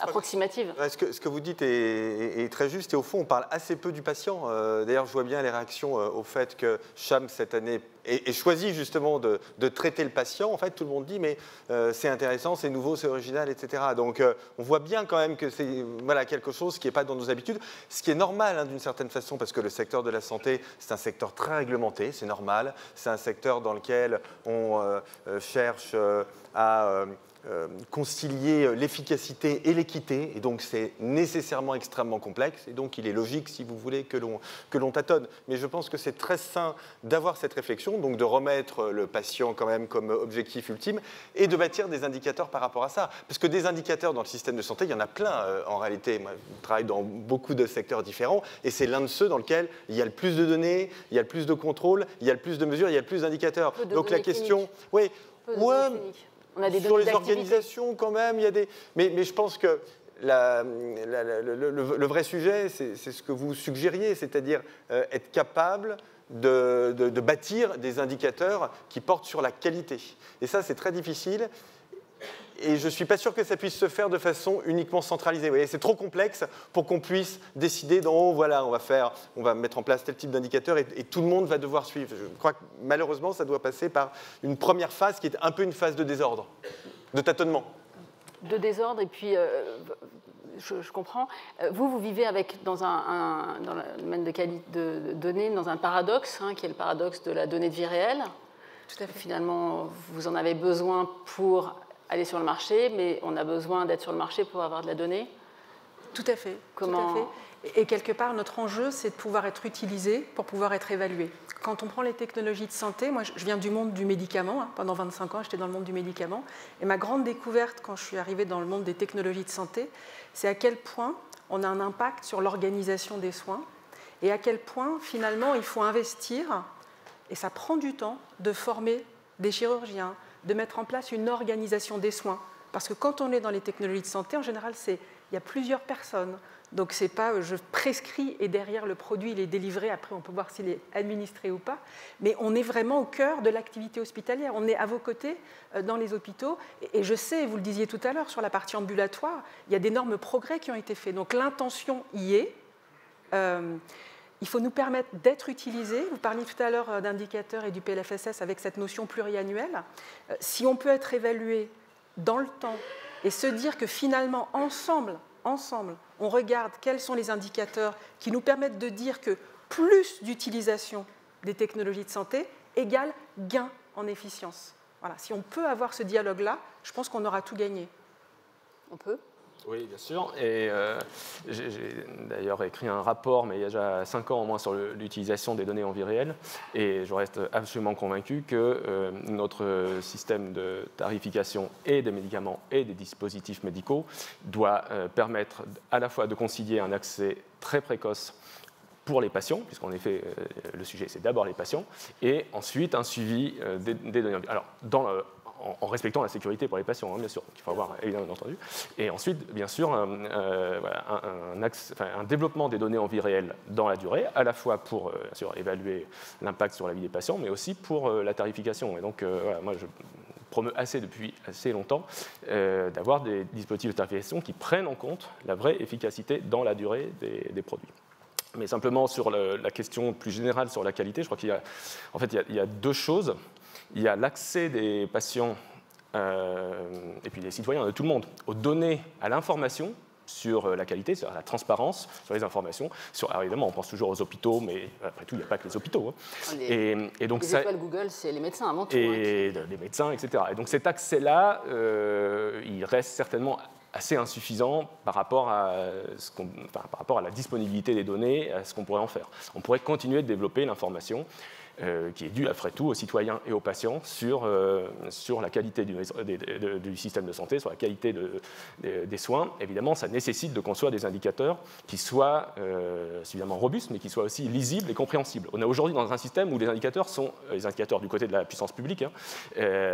approximative. Ce que vous dites est très juste, et au fond, on parle assez peu du patient. D'ailleurs, je vois bien les réactions au fait que Cham, cette année, ait choisi justement de traiter le patient. En fait, tout le monde dit, mais c'est intéressant, c'est nouveau, c'est original, etc. Donc, on voit bien quand même que c'est quelque chose qui n'est pas dans nos habitudes, ce qui est normal hein, d'une certaine façon, parce que le secteur de la santé, c'est un secteur très réglementé, c'est normal. C'est un secteur dans lequel on cherche à concilier l'efficacité et l'équité, et donc c'est nécessairement extrêmement complexe, et donc il est logique, si vous voulez, que l'on tâtonne. Mais je pense que c'est très sain d'avoir cette réflexion, donc de remettre le patient quand même comme objectif ultime, et de bâtir des indicateurs par rapport à ça. Parce que des indicateurs dans le système de santé, il y en a plein en réalité. Moi, je travaille dans beaucoup de secteurs différents, et c'est l'un de ceux dans lesquels il y a le plus de données, il y a le plus de contrôle, il y a le plus de mesures, il y a le plus d'indicateurs. Donc la question... Oui, on a des sur les organisations, quand même, il y a des... Mais je pense que le vrai sujet, c'est ce que vous suggériez, c'est-à-dire être capable de bâtir des indicateurs qui portent sur la qualité. Et ça, c'est très difficile. Et je ne suis pas sûr que ça puisse se faire de façon uniquement centralisée. Vous voyez, c'est trop complexe pour qu'on puisse décider voilà, on va mettre en place tel type d'indicateur et tout le monde va devoir suivre. Je crois que malheureusement, ça doit passer par une première phase qui est un peu une phase de désordre, de tâtonnement. De désordre, et puis je comprends. Vous vivez dans le domaine de données, dans un paradoxe, qui est le paradoxe de la donnée de vie réelle. Tout à fait. Finalement, vous en avez besoin pour aller sur le marché, mais on a besoin d'être sur le marché pour avoir de la donnée. Tout à fait. Comment... Tout à fait. Et quelque part, notre enjeu, c'est de pouvoir être utilisé pour pouvoir être évalué. Quand on prend les technologies de santé, moi, je viens du monde du médicament. Hein, pendant 25 ans, j'étais dans le monde du médicament. Et ma grande découverte, quand je suis arrivée dans le monde des technologies de santé, c'est à quel point on a un impact sur l'organisation des soins et à quel point, finalement, il faut investir, et ça prend du temps, de former des chirurgiens, de mettre en place une organisation des soins. Parce que quand on est dans les technologies de santé, en général, il y a plusieurs personnes. Donc, ce n'est pas je prescris et derrière le produit, il est délivré. Après, on peut voir s'il est administré ou pas. Mais on est vraiment au cœur de l'activité hospitalière. On est à vos côtés dans les hôpitaux. Et je sais, vous le disiez tout à l'heure, sur la partie ambulatoire, il y a d'énormes progrès qui ont été faits. Donc, l'intention y est. Il faut nous permettre d'être utilisés. Vous parliez tout à l'heure d'indicateurs et du PLFSS avec cette notion pluriannuelle. Si on peut être évalué dans le temps et se dire que finalement, ensemble, on regarde quels sont les indicateurs qui nous permettent de dire que plus d'utilisation des technologies de santé égale gain en efficience. Voilà. Si on peut avoir ce dialogue-là, je pense qu'on aura tout gagné. On peut ? Oui, bien sûr. Et j'ai d'ailleurs écrit un rapport, mais il y a déjà 5 ans au moins, sur l'utilisation des données en vie réelle. Et je reste absolument convaincu que notre système de tarification et des médicaments et des dispositifs médicaux doit permettre à la fois de concilier un accès très précoce pour les patients, puisqu'en effet, le sujet, c'est d'abord les patients, et ensuite un suivi des données. Alors, en respectant la sécurité pour les patients, hein, bien sûr, qu'il faut avoir évidemment entendu. Et ensuite, bien sûr, voilà, un développement des données en vie réelle dans la durée, à la fois pour bien sûr, évaluer l'impact sur la vie des patients, mais aussi pour la tarification. Et donc, voilà, moi, je promeut depuis assez longtemps d'avoir des dispositifs de tarification qui prennent en compte la vraie efficacité dans la durée des produits. Mais simplement sur la question plus générale sur la qualité, je crois qu'il y a deux choses. Il y a l'accès des patients et puis des citoyens, de tout le monde, aux données, à l'information sur la qualité, sur la transparence, sur les informations. Alors évidemment, on pense toujours aux hôpitaux, mais après tout, il n'y a pas que les hôpitaux. Hein. Et donc les étoiles Google, c'est les médecins avant tout. Et les médecins, etc. Et donc cet accès-là, il reste certainement assez insuffisant par rapport à la disponibilité des données, à ce qu'on pourrait en faire. On pourrait continuer de développer l'information qui est due, après tout, aux citoyens et aux patients sur la qualité du système de santé, sur la qualité des soins. Évidemment, ça nécessite de construire des indicateurs qui soient suffisamment robustes, mais qui soient aussi lisibles et compréhensibles. On est aujourd'hui dans un système où les indicateurs sont les indicateurs du côté de la puissance publique. Hein.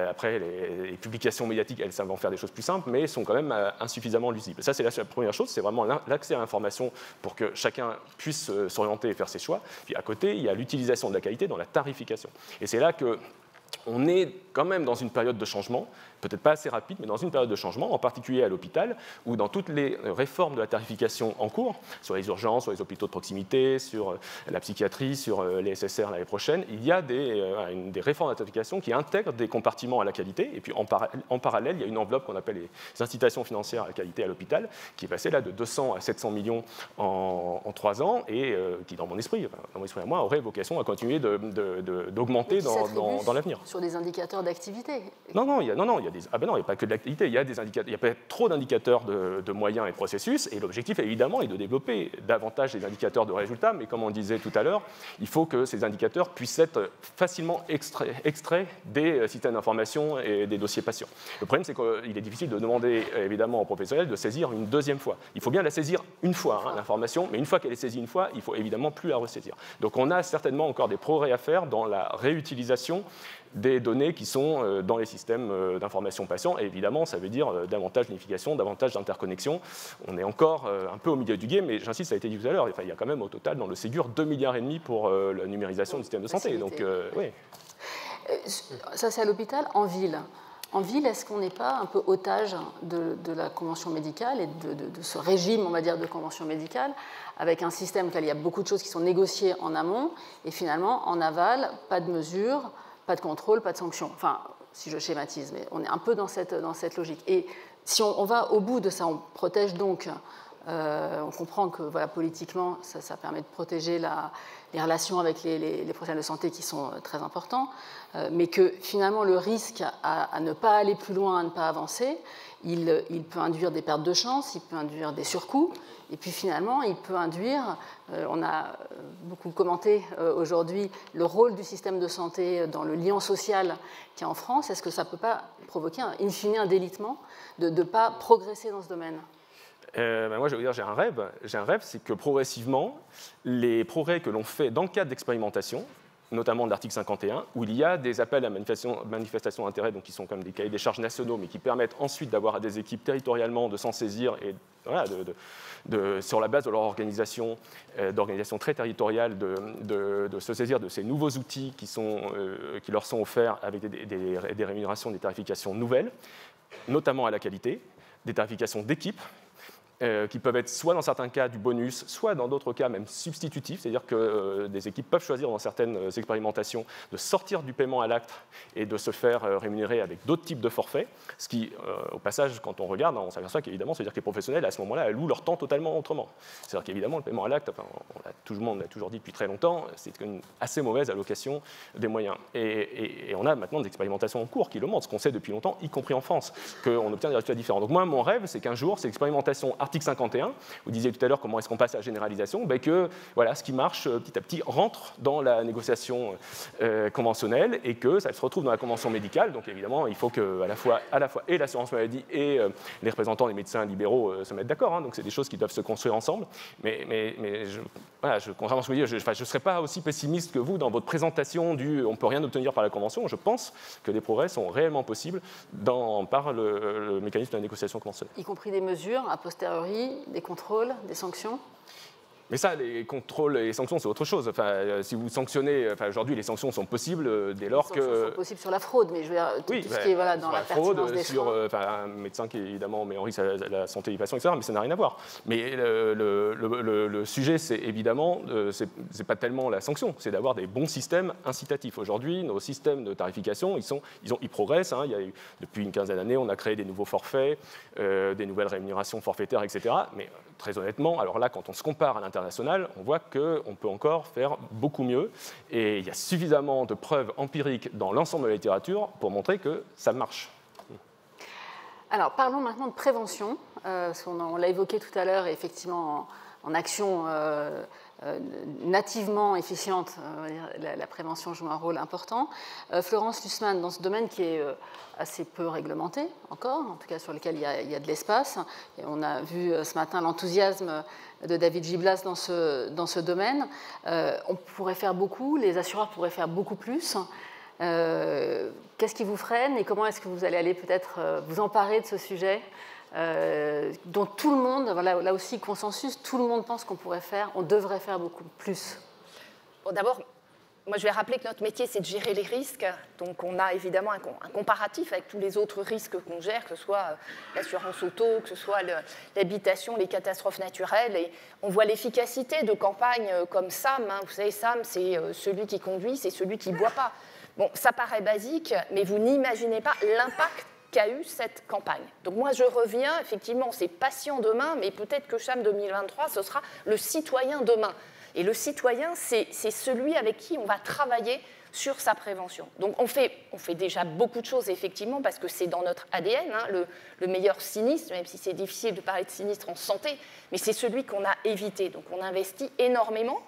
Après, les publications médiatiques, elles savent en faire des choses plus simples, mais sont quand même insuffisamment lisibles. Ça, c'est la première chose, c'est vraiment l'accès à l'information pour que chacun puisse s'orienter et faire ses choix. Puis à côté, il y a l'utilisation de la qualité dans la tarification. Et c'est là qu'on est quand même dans une période de changement, peut-être pas assez rapide, mais dans une période de changement, en particulier à l'hôpital, où dans toutes les réformes de la tarification en cours, sur les urgences, sur les hôpitaux de proximité, sur la psychiatrie, sur les SSR l'année prochaine, il y a des réformes de la tarification qui intègrent des compartiments à la qualité, et puis en parallèle, il y a une enveloppe qu'on appelle les incitations financières à la qualité à l'hôpital, qui est passée là de 200 à 700 millions en 3 ans, et qui, dans mon esprit à moi, aurait vocation à continuer d'augmenter dans l'avenir. Sur des indicateurs d'activité. Non, il y a pas que de l'activité, il y a pas trop d'indicateurs de moyens et de processus, et l'objectif, évidemment, est de développer davantage des indicateurs de résultats, mais comme on disait tout à l'heure, il faut que ces indicateurs puissent être facilement extraits des systèmes d'information et des dossiers patients. Le problème, c'est qu'il est difficile de demander, évidemment, aux professionnels de saisir une deuxième fois. Il faut bien la saisir une fois, hein, l'information, mais une fois qu'elle est saisie une fois, il faut évidemment plus la ressaisir. Donc on a certainement encore des progrès à faire dans la réutilisation des données qui sont dans les systèmes d'information patients. Et évidemment, ça veut dire davantage d'unification, davantage d'interconnexion. On est encore un peu au milieu du game, mais j'insiste, ça a été dit tout à l'heure, il y a quand même au total dans le Ségur 2,5 milliards pour la numérisation du système de santé. Donc, oui. Ça, c'est à l'hôpital. En ville, est-ce qu'on n'est pas un peu otage de la convention médicale et de ce régime, on va dire, de convention médicale, avec un système où il y a beaucoup de choses qui sont négociées en amont, et finalement, en aval, pas de mesures, pas de contrôle, pas de sanctions. Enfin, si je schématise, mais on est un peu dans cette logique. Et si on va au bout de ça, on protège donc, on comprend que voilà, politiquement, ça permet de protéger les relations avec les professionnels de santé qui sont très importants, mais que finalement le risque à ne pas aller plus loin, à ne pas avancer, il peut induire des pertes de chance, il peut induire des surcoûts, et puis finalement, il peut induire, on a beaucoup commenté aujourd'hui, le rôle du système de santé dans le lien social qu'il y a en France. Est-ce que ça ne peut pas provoquer, in fine, un délitement de ne pas progresser dans ce domaine ? Moi, je veux dire, j'ai un rêve, c'est que progressivement, les progrès que l'on fait dans le cadre d'expérimentation, notamment de l'article 51, où il y a des appels à manifestation d'intérêt, donc qui sont comme des cahiers des charges nationaux, mais qui permettent ensuite d'avoir à des équipes territorialement de s'en saisir et voilà, sur la base de leur organisation très territoriale, de se saisir de ces nouveaux outils qui leur sont offerts avec des rémunérations, des tarifications nouvelles, notamment à la qualité, des tarifications d'équipe, qui peuvent être soit dans certains cas du bonus, soit dans d'autres cas même substitutifs, c'est-à-dire que des équipes peuvent choisir dans certaines expérimentations de sortir du paiement à l'acte et de se faire rémunérer avec d'autres types de forfaits, ce qui, au passage, quand on regarde, on s'aperçoit qu'évidemment, c'est-à-dire que les professionnels, à ce moment-là, allouent leur temps totalement autrement. C'est-à-dire qu'évidemment, le paiement à l'acte, enfin, tout le monde l'a toujours dit depuis très longtemps, c'est une assez mauvaise allocation des moyens. Et on a maintenant des expérimentations en cours qui le montrent, ce qu'on sait depuis longtemps, y compris en France, qu'on obtient des résultats différents. Donc moi, mon rêve, c'est qu'un jour, ces expérimentations l'article 51, vous disiez tout à l'heure comment est-ce qu'on passe à la généralisation, que voilà, ce qui marche petit à petit rentre dans la négociation conventionnelle et que ça se retrouve dans la convention médicale. Donc évidemment, il faut que à la fois et l'assurance maladie et les représentants des médecins libéraux se mettent d'accord. Hein, donc c'est des choses qui doivent se construire ensemble. Mais contrairement à ce que vous dites, je ne serais pas aussi pessimiste que vous dans votre présentation du on ne peut rien obtenir par la convention. Je pense que des progrès sont réellement possibles par le mécanisme de la négociation conventionnelle. Y compris des mesures a posteriori, des contrôles, des sanctions. Mais ça, les contrôles et les sanctions, c'est autre chose. Enfin, si vous sanctionnez, aujourd'hui, les sanctions sont possibles dès lors que... Les sanctions sont possibles sur la fraude, mais je veux dire, tout ce qui est dans la pertinence des soins. Un médecin qui, évidemment, met en risque la santé des patients, etc., mais ça n'a rien à voir. Mais le sujet, c'est évidemment, c'est pas tellement la sanction, c'est d'avoir des bons systèmes incitatifs. Aujourd'hui, nos systèmes de tarification, ils progressent. Hein. Depuis une quinzaine d'années, on a créé des nouveaux forfaits, des nouvelles rémunérations forfaitaires, etc. Mais très honnêtement, alors là, quand on se compare à l'international, on voit qu'on peut encore faire beaucoup mieux. Et il y a suffisamment de preuves empiriques dans l'ensemble de la littérature pour montrer que ça marche. Alors, parlons maintenant de prévention. On l'a évoqué tout à l'heure, et effectivement, en action nativement efficiente, la prévention joue un rôle important. Florence Lussmann, dans ce domaine qui est assez peu réglementé encore, en tout cas sur lequel il y a de l'espace, et on a vu ce matin l'enthousiasme de David Giblas dans ce domaine, on pourrait faire beaucoup, les assureurs pourraient faire beaucoup plus. Qu'est-ce qui vous freine et comment est-ce que vous allez aller peut-être vous emparer de ce sujet dont tout le monde, là aussi consensus, tout le monde pense qu'on pourrait faire, on devrait faire beaucoup plus. Bon, d'abord, moi je vais rappeler que notre métier c'est de gérer les risques, donc on a évidemment un comparatif avec tous les autres risques qu'on gère, que ce soit l'assurance auto, que ce soit l'habitation, les catastrophes naturelles, et on voit l'efficacité de campagnes comme SAM, hein. Vous savez, SAM c'est celui qui conduit, c'est celui qui ne boit pas. Bon, ça paraît basique, mais vous n'imaginez pas l'impact qu'a eu cette campagne. Donc moi, je reviens, effectivement, c'est patient demain, mais peut-être que CHAM 2023, ce sera le citoyen demain. Et le citoyen, c'est celui avec qui on va travailler sur sa prévention. Donc on fait déjà beaucoup de choses, effectivement, parce que c'est dans notre ADN, hein, le meilleur sinistre, même si c'est difficile de parler de sinistre en santé, mais c'est celui qu'on a évité. Donc on investit énormément.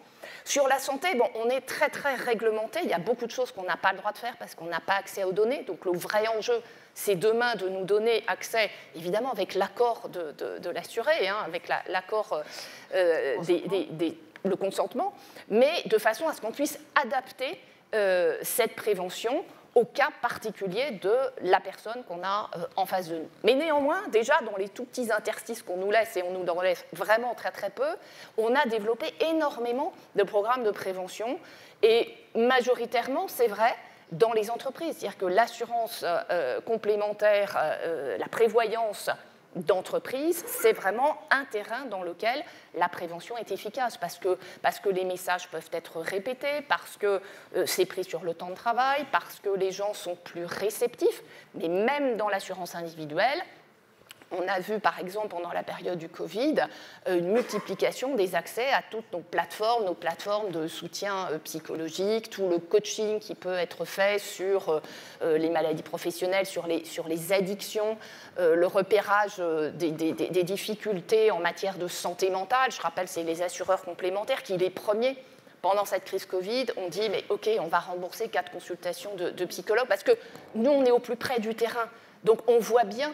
Sur la santé, on est très, très réglementé. Il y a beaucoup de choses qu'on n'a pas le droit de faire parce qu'on n'a pas accès aux données. Donc le vrai enjeu, c'est demain de nous donner accès, évidemment avec l'accord de l'assuré, hein, avec l'accord, le consentement, mais de façon à ce qu'on puisse adapter cette prévention au cas particulier de la personne qu'on a en face de nous. Mais néanmoins, déjà dans les tout petits interstices qu'on nous laisse, et on nous en laisse vraiment très très peu, on a développé énormément de programmes de prévention, et majoritairement, c'est vrai, dans les entreprises. C'est-à-dire que l'assurance complémentaire, la prévoyance d'entreprise, c'est vraiment un terrain dans lequel la prévention est efficace, parce que les messages peuvent être répétés, parce que c'est pris sur le temps de travail, parce que les gens sont plus réceptifs, mais même dans l'assurance individuelle, on a vu, par exemple, pendant la période du Covid, une multiplication des accès à toutes nos plateformes de soutien psychologique, tout le coaching qui peut être fait sur les maladies professionnelles, sur les addictions, le repérage des difficultés en matière de santé mentale. Je rappelle, c'est les assureurs complémentaires qui, les premiers, pendant cette crise Covid, ont dit « mais OK, on va rembourser 4 consultations de psychologues » parce que nous, on est au plus près du terrain. Donc, on voit bien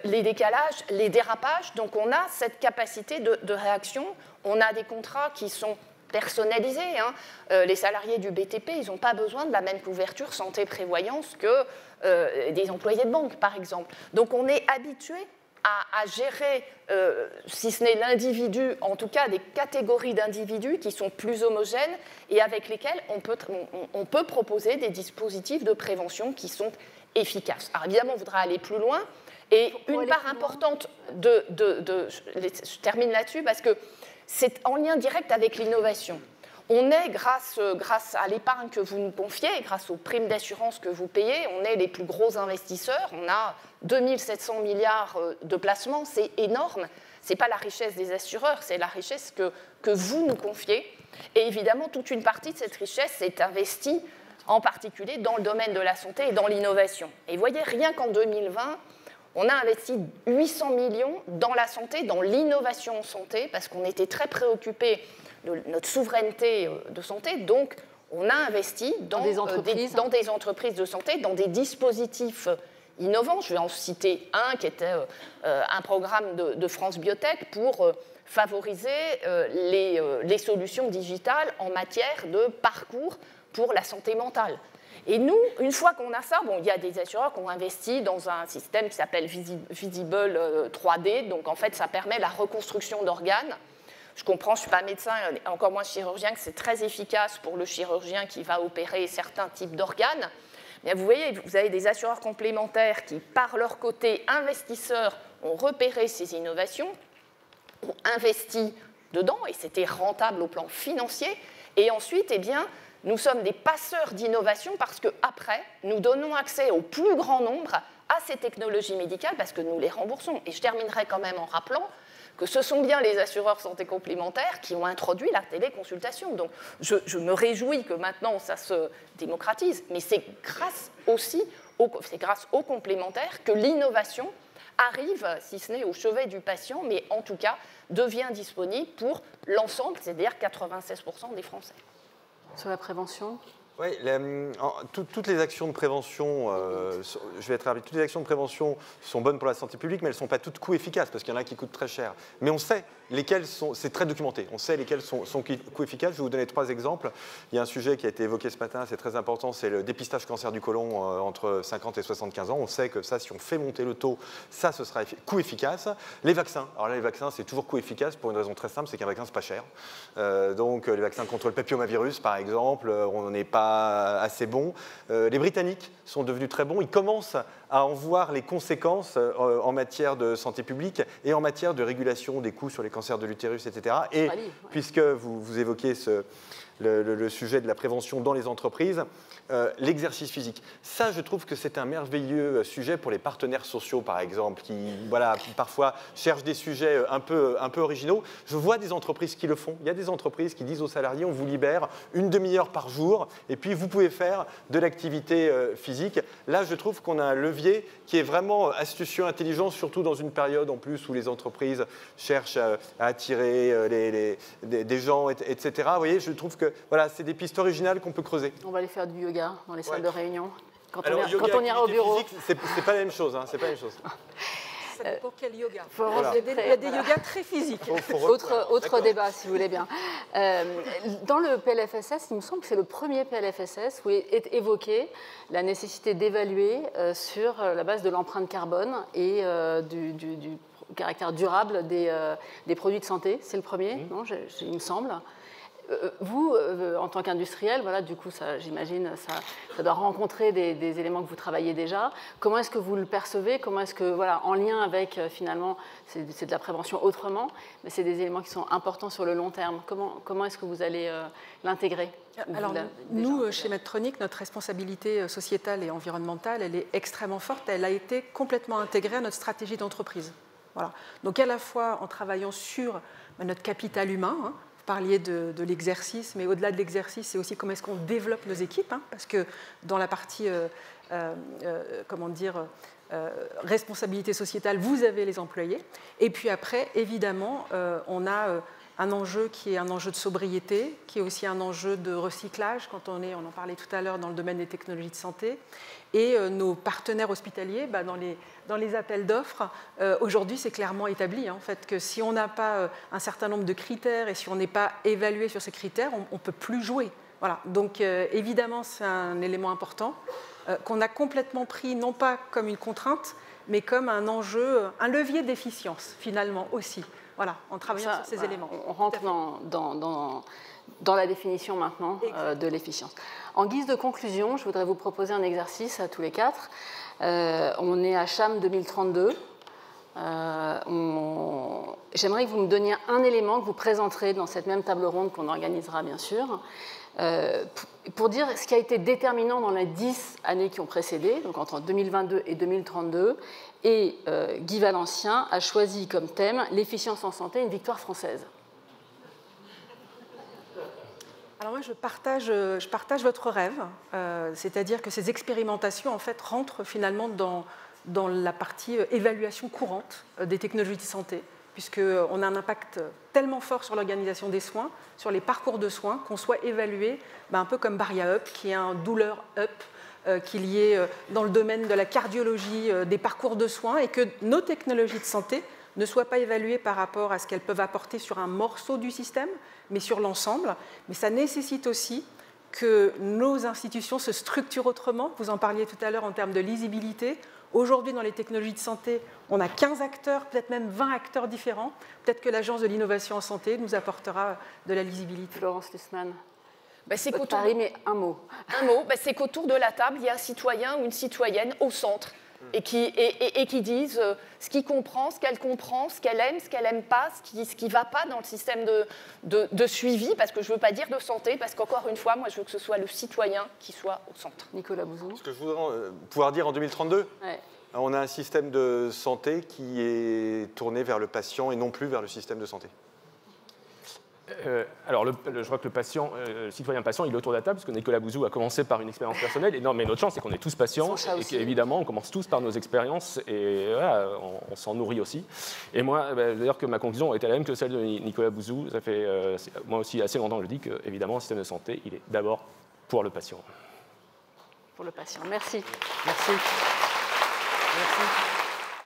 les décalages, les dérapages, donc on a cette capacité de réaction, on a des contrats qui sont personnalisés, hein. Les salariés du BTP, ils n'ont pas besoin de la même couverture santé-prévoyance que des employés de banque, par exemple. Donc on est habitué à gérer, si ce n'est l'individu, en tout cas des catégories d'individus qui sont plus homogènes et avec lesquels on peut proposer des dispositifs de prévention qui sont efficaces. Alors évidemment, on voudra aller plus loin. Et une part importante je termine là-dessus parce que c'est en lien direct avec l'innovation. On est, grâce à l'épargne que vous nous confiez, grâce aux primes d'assurance que vous payez, on est les plus gros investisseurs. On a 2700 milliards de placements, c'est énorme. Ce n'est pas la richesse des assureurs, c'est la richesse que vous nous confiez. Et évidemment, toute une partie de cette richesse est investie, en particulier dans le domaine de la santé et dans l'innovation. Et vous voyez, rien qu'en 2020, On a investi 800 millions dans la santé, dans l'innovation en santé, parce qu'on était très préoccupés de notre souveraineté de santé. Donc, on a investi dans des entreprises de santé, dans des dispositifs innovants. Je vais en citer un qui était un programme de France Biotech pour favoriser les solutions digitales en matière de parcours pour la santé mentale. Et nous, une fois qu'on a ça, il y a des assureurs qui ont investi dans un système qui s'appelle Visible 3D. Donc, en fait, ça permet la reconstruction d'organes. Je comprends, je ne suis pas médecin, encore moins chirurgien, que c'est très efficace pour le chirurgien qui va opérer certains types d'organes. Mais vous voyez, vous avez des assureurs complémentaires qui, par leur côté investisseurs, ont repéré ces innovations, ont investi dedans, et c'était rentable au plan financier. Et ensuite, eh bien, nous sommes des passeurs d'innovation parce qu'après, nous donnons accès au plus grand nombre à ces technologies médicales parce que nous les remboursons. Et je terminerai quand même en rappelant que ce sont bien les assureurs santé complémentaires qui ont introduit la téléconsultation. Donc, je me réjouis que maintenant, ça se démocratise, mais c'est grâce aux complémentaires que l'innovation arrive, si ce n'est au chevet du patient, mais en tout cas, devient disponible pour l'ensemble, c'est-à-dire 96% des Français. Sur la prévention ? Oui, toutes les actions de prévention, je vais être rapide, toutes les actions de prévention sont bonnes pour la santé publique, mais elles ne sont pas toutes coût efficaces, parce qu'il y en a qui coûtent très cher. Mais on sait lesquelles sont, c'est très documenté, on sait lesquelles sont coût efficaces. Je vais vous donner 3 exemples. Il y a un sujet qui a été évoqué ce matin, c'est très important, c'est le dépistage cancer du côlon entre 50 et 75 ans. On sait que ça, si on fait monter le taux, ça, ce sera coût efficace. Les vaccins, alors là, les vaccins, c'est toujours coût efficace pour une raison très simple, c'est qu'un vaccin, c'est pas cher. Donc, les vaccins contre le papillomavirus, par exemple, on n'est pas assez bon. Les Britanniques sont devenus très bons. Ils commencent à en voir les conséquences en matière de santé publique et en matière de régulation des coûts sur les cancers de l'utérus, etc. Et puisque vous évoquez le sujet de la prévention dans les entreprises, l'exercice physique. Ça, je trouve que c'est un merveilleux sujet pour les partenaires sociaux, par exemple, qui parfois cherchent des sujets un peu originaux. Je vois des entreprises qui le font. Il y a des entreprises qui disent aux salariés, on vous libère une demi-heure par jour, et puis vous pouvez faire de l'activité physique. Là, je trouve qu'on a un levier qui est vraiment astucieux, intelligent, surtout dans une période en plus où les entreprises cherchent à attirer des gens, etc. Vous voyez, je trouve que c'est des pistes originales qu'on peut creuser. On va aller faire du yoga dans les salles de réunion quand on ira au bureau. C'est pas la même chose. C'est pas la même chose. Ça dépend quel yoga. Il y a des yogas très physiques. Autre débat, si vous voulez bien. Dans le PLFSS, il me semble que c'est le premier PLFSS où est évoquée la nécessité d'évaluer sur la base de l'empreinte carbone et du caractère durable des produits de santé. C'est le premier, non, il me semble. Vous, en tant qu'industriel, du coup, j'imagine, ça doit rencontrer des éléments que vous travaillez déjà. Comment est-ce que vous le percevez? Comment est-ce que, en lien avec, finalement, c'est de la prévention autrement, mais c'est des éléments qui sont importants sur le long terme. Comment est-ce que vous allez l'intégrer? Alors, nous, chez Medtronic, notre responsabilité sociétale et environnementale, elle est extrêmement forte. Elle a été complètement intégrée à notre stratégie d'entreprise. Voilà. Donc, à la fois en travaillant sur notre capital humain, vous parliez de l'exercice, mais au-delà de l'exercice, c'est aussi comment est-ce qu'on développe nos équipes, parce que dans la partie, responsabilité sociétale, vous avez les employés. Et puis après, évidemment, on a un enjeu qui est un enjeu de sobriété, qui est aussi un enjeu de recyclage, quand on en parlait tout à l'heure, dans le domaine des technologies de santé. Et nos partenaires hospitaliers, dans les appels d'offres, aujourd'hui, c'est clairement établi, en fait, que si on n'a pas un certain nombre de critères et si on n'est pas évalué sur ces critères, on ne peut plus jouer. Voilà. Donc, évidemment, c'est un élément important qu'on a complètement pris, non pas comme une contrainte, mais comme un enjeu, un levier d'efficience, finalement, aussi. Voilà, en travaillant sur ces éléments. On rentre dans la définition maintenant de l'efficience. En guise de conclusion, je voudrais vous proposer un exercice à tous les 4. On est à CHAM 2032. J'aimerais que vous me donniez un élément que vous présenterez dans cette même table ronde qu'on organisera, bien sûr, pour dire ce qui a été déterminant dans les 10 années qui ont précédé, donc entre 2022 et 2032. Et Guy Valencien a choisi comme thème l'efficience en santé, une victoire française. Alors moi, je partage votre rêve, c'est-à-dire que ces expérimentations en fait rentrent finalement dans dans la partie évaluation courante des technologies de santé, puisqu'on a un impact tellement fort sur l'organisation des soins, sur les parcours de soins, qu'on soit évalué un peu comme Baria Up, qui est un douleur up, qu'il y ait dans le domaine de la cardiologie des parcours de soins, et que nos technologies de santé ne soient pas évaluées par rapport à ce qu'elles peuvent apporter sur un morceau du système, mais sur l'ensemble. Mais ça nécessite aussi que nos institutions se structurent autrement. Vous en parliez tout à l'heure en termes de lisibilité. Aujourd'hui, dans les technologies de santé, on a 15 acteurs, peut-être même 20 acteurs différents. Peut-être que l'Agence de l'innovation en santé nous apportera de la lisibilité. Florence Lussmann. Mais un mot. Un mot, c'est qu'autour de la table, il y a un citoyen ou une citoyenne au centre et qui disent ce qu'il comprend, ce qu'elle aime, ce qu'elle n'aime pas, ce qui ne va pas dans le système de suivi, parce que je ne veux pas dire de santé, parce qu'encore une fois, moi, je veux que ce soit le citoyen qui soit au centre. Nicolas Bouzou. Ce que je voudrais pouvoir dire en 2032, on a un système de santé qui est tourné vers le patient et non plus vers le système de santé. Alors, je crois que le citoyen patient, il est autour de la table, parce que Nicolas Bouzou a commencé par une expérience personnelle. Et non, mais notre chance, c'est qu'on est tous patients, et qu'évidemment, on commence tous par nos expériences, et voilà, on s'en nourrit aussi. Et moi, d'ailleurs, que ma conclusion a été la même que celle de Nicolas Bouzou. Ça fait, moi aussi, assez longtemps, je dis qu'évidemment, le système de santé, il est d'abord pour le patient. Pour le patient. Merci. Merci. Merci.